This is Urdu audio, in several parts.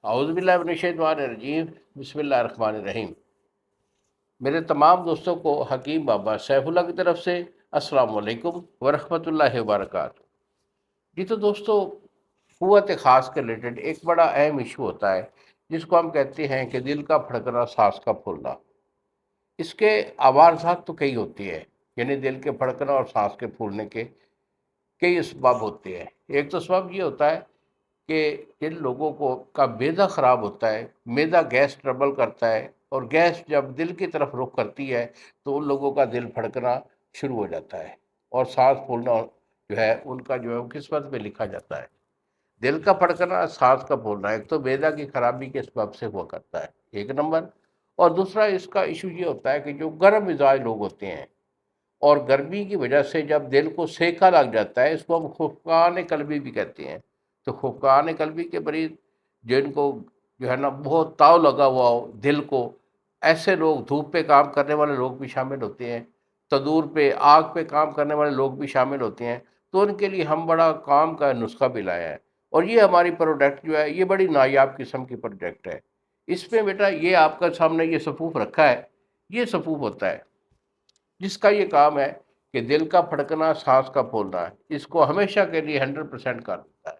اعوذ باللہ من الشیطان الرجیم، بسم اللہ الرحمن الرحیم۔ میرے تمام دوستوں کو حکیم بابا سیف اللہ کی طرف سے السلام علیکم ورحمۃ اللہ وبرکاتہ۔ جی تو دوستو، قوت خاص کے ریلیٹڈ ایک بڑا اہم ایشو ہوتا ہے جس کو ہم کہتے ہیں کہ دل کا پھڑکنا، سانس کا پھولنا۔ اس کے عوارضات تو کئی ہوتی ہیں، یعنی دل کے پھڑکنا اور سانس کے پھولنے کے کئی اسباب ہوتے ہیں۔ ایک تو سبب یہ ہوتا ہے کہ جن لوگوں کو کا معدہ خراب ہوتا ہے، معدہ گیس ٹربل کرتا ہے، اور گیس جب دل کی طرف رخ کرتی ہے تو ان لوگوں کا دل پھڑکنا شروع ہو جاتا ہے، اور سانس پھولنا جو ہے ان کا جو ہے وہ قسمت میں لکھا جاتا ہے۔ دل کا پھڑکنا، سانس کا پھولنا ایک تو معدہ کی خرابی کے سبب سے ہوا کرتا ہے، ایک نمبر۔ اور دوسرا اس کا ایشو یہ ہوتا ہے کہ جو گرم مزاج لوگ ہوتے ہیں، اور گرمی کی وجہ سے جب دل کو سیکا لگ جاتا ہے، اس کو ہم خفقان قلبی بھی کہتے ہیں۔ تو خفقان قلبی کے مریض، جن کو جو ہے نا بہت تاؤ لگا ہوا ہو دل کو، ایسے لوگ، دھوپ پہ کام کرنے والے لوگ بھی شامل ہوتے ہیں، تندور پہ، آگ پہ کام کرنے والے لوگ بھی شامل ہوتے ہیں۔ تو ان کے لیے ہم بڑا کام کا نسخہ بھی لایا ہے، اور یہ ہماری پروڈکٹ جو ہے یہ بڑی نایاب قسم کی پروڈکٹ ہے۔ اس میں بیٹا یہ آپ کا سامنے یہ سفوف رکھا ہے، یہ سفوف ہوتا ہے جس کا یہ کام ہے کہ دل کا پھڑکنا، سانس کا پھولنا ہے، اس کو ہمیشہ کے لیے 100% کر دیتا ہے۔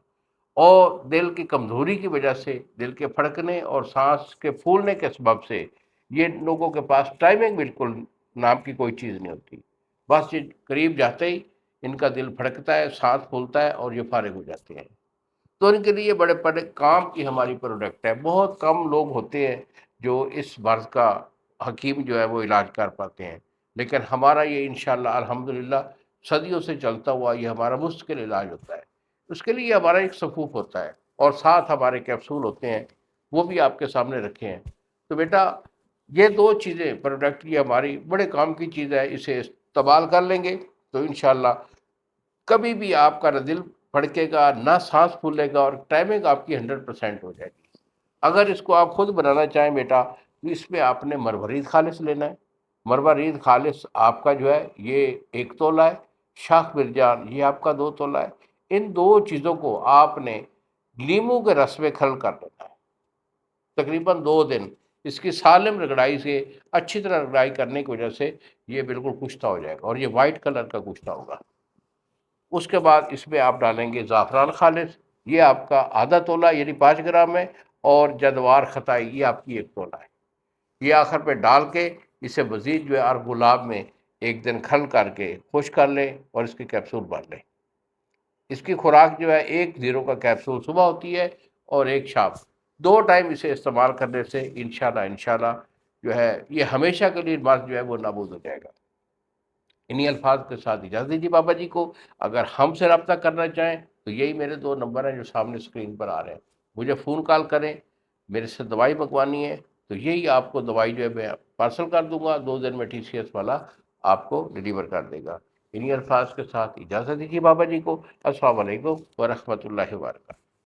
اور دل کی کمزوری کی وجہ سے، دل کے پھڑکنے اور سانس کے پھولنے کے سبب سے، یہ لوگوں کے پاس ٹائمنگ بالکل نام کی کوئی چیز نہیں ہوتی۔ بس یہ قریب جاتے ہی ان کا دل پھڑکتا ہے، سانس پھولتا ہے، اور یہ فارغ ہو جاتے ہیں۔ تو ان کے لیے بڑے بڑے کام کی ہماری پروڈکٹ ہے۔ بہت کم لوگ ہوتے ہیں جو اس مرض کا حکیم جو ہے وہ علاج کر پاتے ہیں، لیکن ہمارا یہ انشاءاللہ الحمدللہ صدیوں سے چلتا ہوا یہ ہمارا مستقل علاج ہوتا ہے۔ اس کے لیے ہمارا ایک سفوف ہوتا ہے، اور ساتھ ہمارے کیپسول ہوتے ہیں، وہ بھی آپ کے سامنے رکھے ہیں۔ تو بیٹا یہ دو چیزیں پروڈکٹ کی ہماری بڑے کام کی چیز ہے، اسے استعمال کر لیں گے تو انشاءاللہ کبھی بھی آپ کا نہ دل پھڑکے گا، نہ سانس پھولے گا، اور ٹائمنگ آپ کی 100% ہو جائے گی۔ اگر اس کو آپ خود بنانا چاہیں بیٹا، تو اس میں آپ نے مروارید خالص لینا ہے۔ مروارید خالص آپ کا جو ہے یہ 1 تولہ ہے، شاخ مرجان یہ آپ کا 2 تولہ ہے۔ ان دو چیزوں کو آپ نے لیموں کے رس میں کھل کر لینا ہے، تقریباً 2 دن۔ اس کی سالم رگڑائی سے، اچھی طرح رگڑائی کرنے کی وجہ سے یہ بالکل کشتہ ہو جائے گا، اور یہ وائٹ کلر کا کشتہ ہوگا۔ اس کے بعد اس میں آپ ڈالیں گے زعفران خالص، یہ آپ کا ½ تولہ یعنی 5 گرام ہے، اور جدوار خطائی یہ آپ کی 1 تولہ ہے۔ یہ آخر پہ ڈال کے اسے مزید جو ہے اور گلاب میں 1 دن کھل کر کے خشک کر لیں، اور اس کی کیپسول بھر لیں۔ اس کی خوراک جو ہے 1 کا کیپسول صبح ہوتی ہے، اور 1 شام، 2 ٹائم اسے استعمال کرنے سے انشاءاللہ جو ہے یہ ہمیشہ کے لیے مرض جو ہے وہ نابود ہو جائے گا۔ انہی الفاظ کے ساتھ اجازت دیجیے بابا جی کو۔ اگر ہم سے رابطہ کرنا چاہیں تو یہی میرے 2 نمبر ہیں جو سامنے اسکرین پر آ رہے ہیں، مجھے فون کال کریں۔ میرے سے دوائی منگوانی ہے تو یہی آپ کو دوائی جو ہے میں پارسل کر دوں گا، 2 دن میں TCS والا آپ کو ڈلیور کر دے گا۔ انہی الفاظ کے ساتھ اجازت دیجیے بابا جی کو۔ السلام علیکم ورحمۃ اللہ وبرکاتہ۔